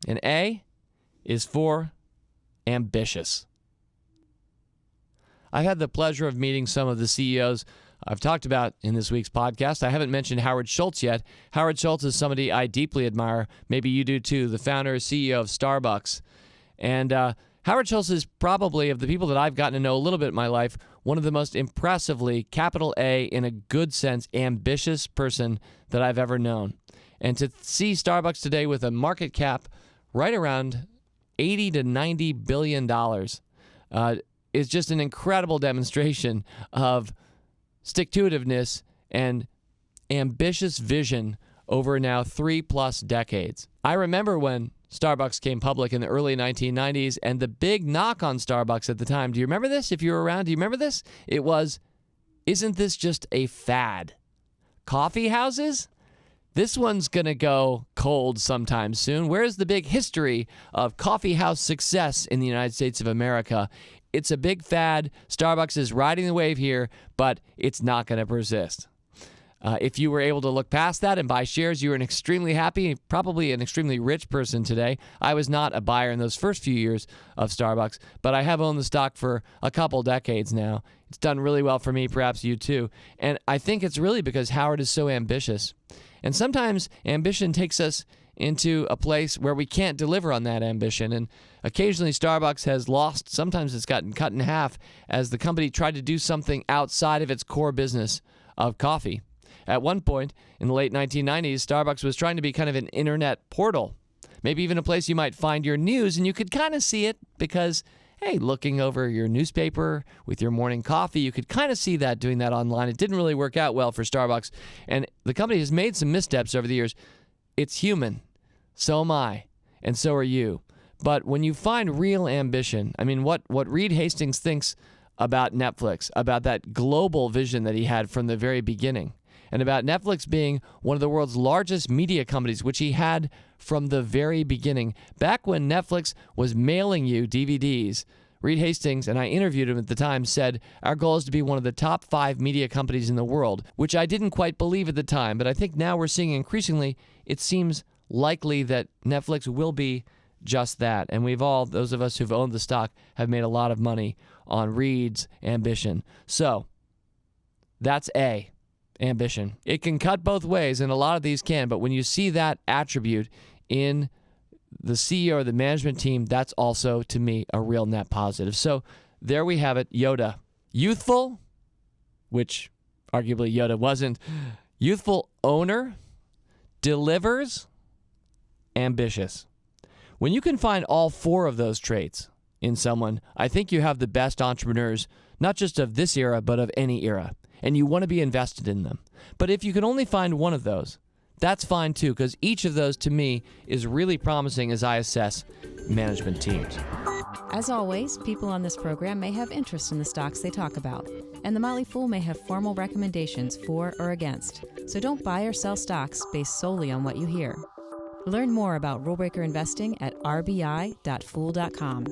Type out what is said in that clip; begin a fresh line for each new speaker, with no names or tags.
And A is for ambitious. I've had the pleasure of meeting some of the CEOs I've talked about in this week's podcast. I haven't mentioned Howard Schultz yet. Howard Schultz is somebody I deeply admire. Maybe you do too, the founder and CEO of Starbucks. And Howard Schultz is probably, of the people that I've gotten to know a little bit in my life, one of the most impressively, capital A, in a good sense, ambitious person that I've ever known. And to see Starbucks today with a market cap right around $80 to $90 billion is just an incredible demonstration of stick-to-itiveness and ambitious vision over now 3+ decades. I remember when Starbucks came public in the early 1990s, and the big knock on Starbucks at the time, do you remember this? If you were around, do you remember this? It was, isn't this just a fad? Coffee houses? This one's going to go cold sometime soon. Where's the big history of coffee house success in the United States of America? It's a big fad. Starbucks is riding the wave here, but it's not going to persist. If you were able to look past that and buy shares, you were an extremely happy, probably an extremely rich person today. I was not a buyer in those first few years of Starbucks, but I have owned the stock for a couple decades now. It's done really well for me, perhaps you too. And I think it's really because Howard is so ambitious. And sometimes ambition takes us into a place where we can't deliver on that ambition. And occasionally Starbucks has lost. Sometimes it's gotten cut in half as the company tried to do something outside of its core business of coffee. At one point in the late 1990s, Starbucks was trying to be kind of an internet portal, maybe even a place you might find your news, and you could kind of see it because, hey, looking over your newspaper with your morning coffee, you could kind of see that doing that online. It didn't really work out well for Starbucks, and the company has made some missteps over the years. It's human. So am I, and so are you. But when you find real ambition, I mean, what Reed Hastings thinks about Netflix, about that global vision that he had from the very beginning, and about Netflix being one of the world's largest media companies, which he had from the very beginning. Back when Netflix was mailing you DVDs, Reed Hastings, and I interviewed him at the time, said, our goal is to be one of the top 5 media companies in the world, which I didn't quite believe at the time, but I think now we're seeing increasingly it seems likely that Netflix will be just that. And we've all, those of us who've owned the stock, have made a lot of money on Reed's ambition. So that's A. Ambition. It can cut both ways, and a lot of these can, but when you see that attribute in the CEO or the management team, that's also, to me, a real net positive. So there we have it, Yoda. Youthful, which arguably Yoda wasn't. Youthful owner, delivers, ambitious. When you can find all 4 of those traits in someone, I think you have the best entrepreneurs, not just of this era, but of any era. And you want to be invested in them. But if you can only find one of those, that's fine too, because each of those, to me, is really promising as I assess management teams.
As always, people on this program may have interest in the stocks they talk about, and the Motley Fool may have formal recommendations for or against. So don't buy or sell stocks based solely on what you hear. Learn more about rule breaker investing at rbi.fool.com.